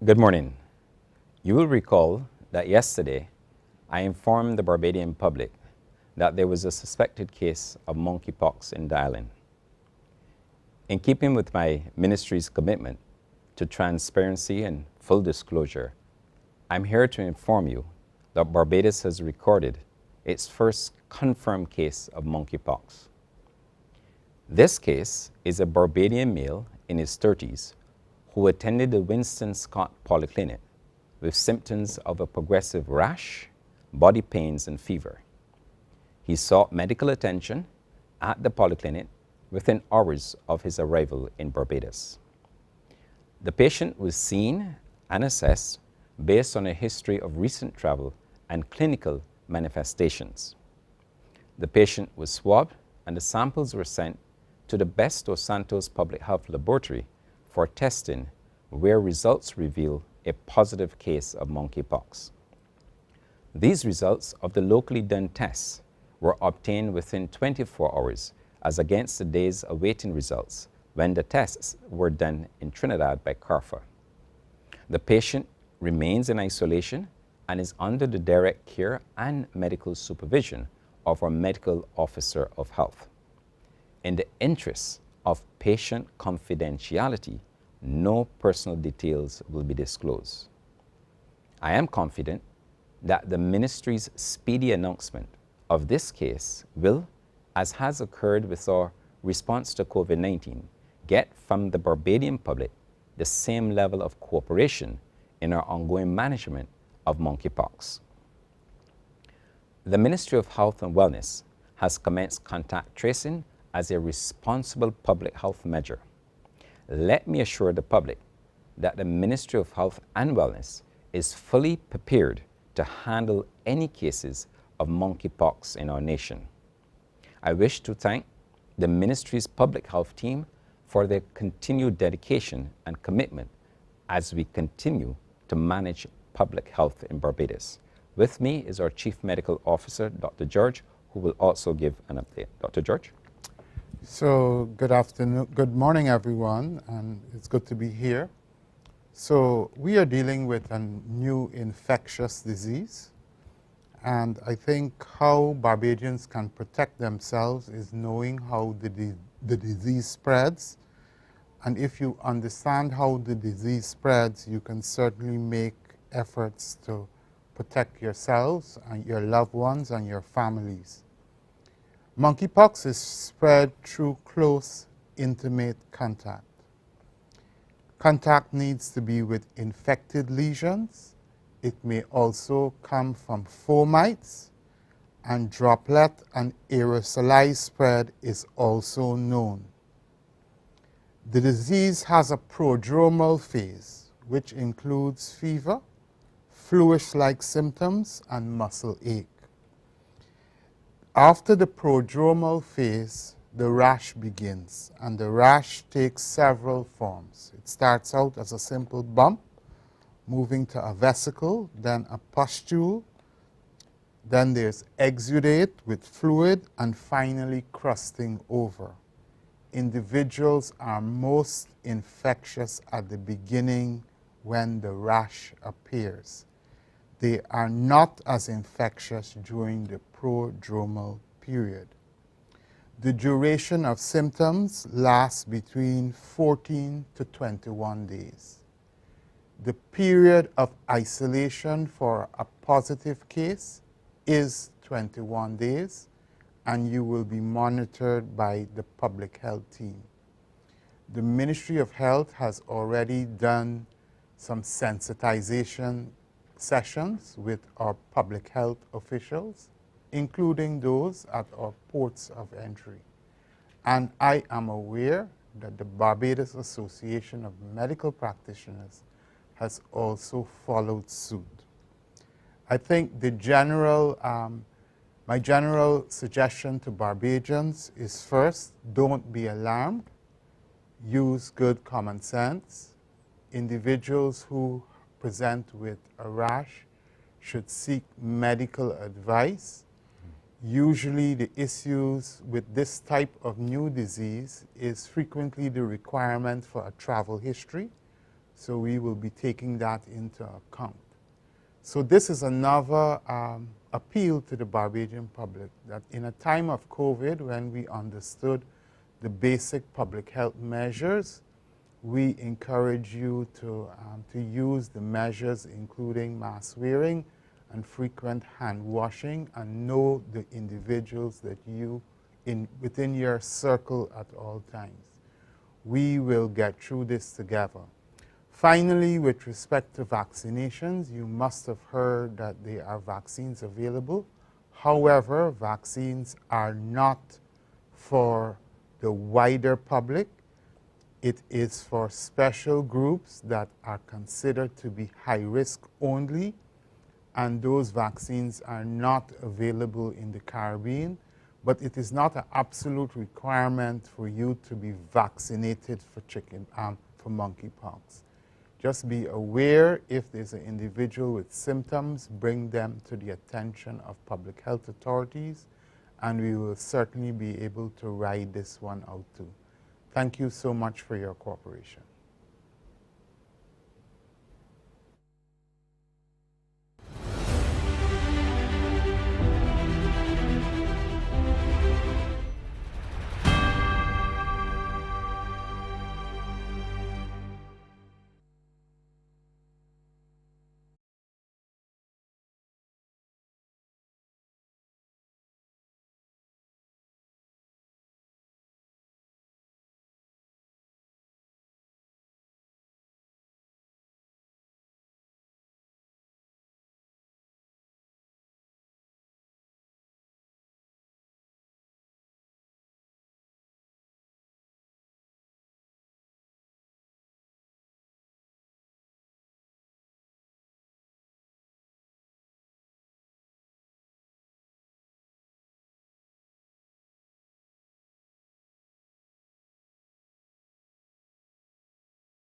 Good morning. You will recall that yesterday I informed the Barbadian public that there was a suspected case of monkeypox in the island. In keeping with my ministry's commitment to transparency and full disclosure, I'm here to inform you that Barbados has recorded its first confirmed case of monkeypox. This case is a Barbadian male in his 30s who attended the Winston Scott Polyclinic with symptoms of a progressive rash, body pains, and fever. He sought medical attention at the polyclinic within hours of his arrival in Barbados. The patient was seen and assessed based on a history of recent travel and clinical manifestations. The patient was swabbed and the samples were sent to the Best Dos Santos Public Health Laboratory for testing, where results reveal a positive case of monkeypox. These results of the locally done tests were obtained within 24 hours as against the days awaiting results when the tests were done in Trinidad by CARFA. The patient remains in isolation and is under the direct care and medical supervision of our medical officer of health. In the interests of patient confidentiality, no personal details will be disclosed. I am confident that the ministry's speedy announcement of this case will, as has occurred with our response to COVID-19, get from the Barbadian public the same level of cooperation in our ongoing management of monkeypox. The Ministry of Health and Wellness has commenced contact tracing as a responsible public health measure. Let me assure the public that the Ministry of Health and Wellness is fully prepared to handle any cases of monkeypox in our nation. I wish to thank the Ministry's public health team for their continued dedication and commitment as we continue to manage public health in Barbados. With me is our Chief Medical Officer, Dr. George, who will also give an update. Dr. George? So good morning everyone, and it's good to be here. So we are dealing with a new infectious disease, and I think how Barbadians can protect themselves is knowing how the disease spreads. And if you understand how the disease spreads, you can certainly make efforts to protect yourselves and your loved ones and your families. Monkeypox is spread through close, intimate contact. Contact needs to be with infected lesions. It may also come from fomites, and droplet and aerosolized spread is also known. The disease has a prodromal phase, which includes fever, fluish-like symptoms, and muscle ache. After the prodromal phase, the rash begins, and the rash takes several forms. It starts out as a simple bump, moving to a vesicle, then a pustule, then there's exudate with fluid, and finally crusting over. Individuals are most infectious at the beginning when the rash appears. They are not as infectious during the prodromal period. The duration of symptoms lasts between 14 to 21 days. The period of isolation for a positive case is 21 days, and you will be monitored by the public health team. The Ministry of Health has already done some sensitization sessions with our public health officials, including those at our ports of entry. And I am aware that the Barbados Association of Medical Practitioners has also followed suit. I think my general suggestion to Barbadians is, first, don't be alarmed. Use good common sense. Individuals who present with a rash should seek medical advice. Usually the issues with this type of new disease is frequently the requirement for a travel history So we will be taking that into account. So this is another appeal to the Barbadian public, that in a time of COVID, when we understood the basic public health measures, we encourage you to use the measures including mask wearing and frequent hand washing, and know the individuals that you within your circle at all times. We will get through this together. Finally, with respect to vaccinations, you must have heard that there are vaccines available. However, vaccines are not for the wider public. It is for special groups that are considered to be high risk only, and those vaccines are not available in the Caribbean. But it is not an absolute requirement for you to be vaccinated for monkeypox. Just be aware if there's an individual with symptoms, bring them to the attention of public health authorities, and we will certainly be able to ride this one out too. Thank you so much for your cooperation.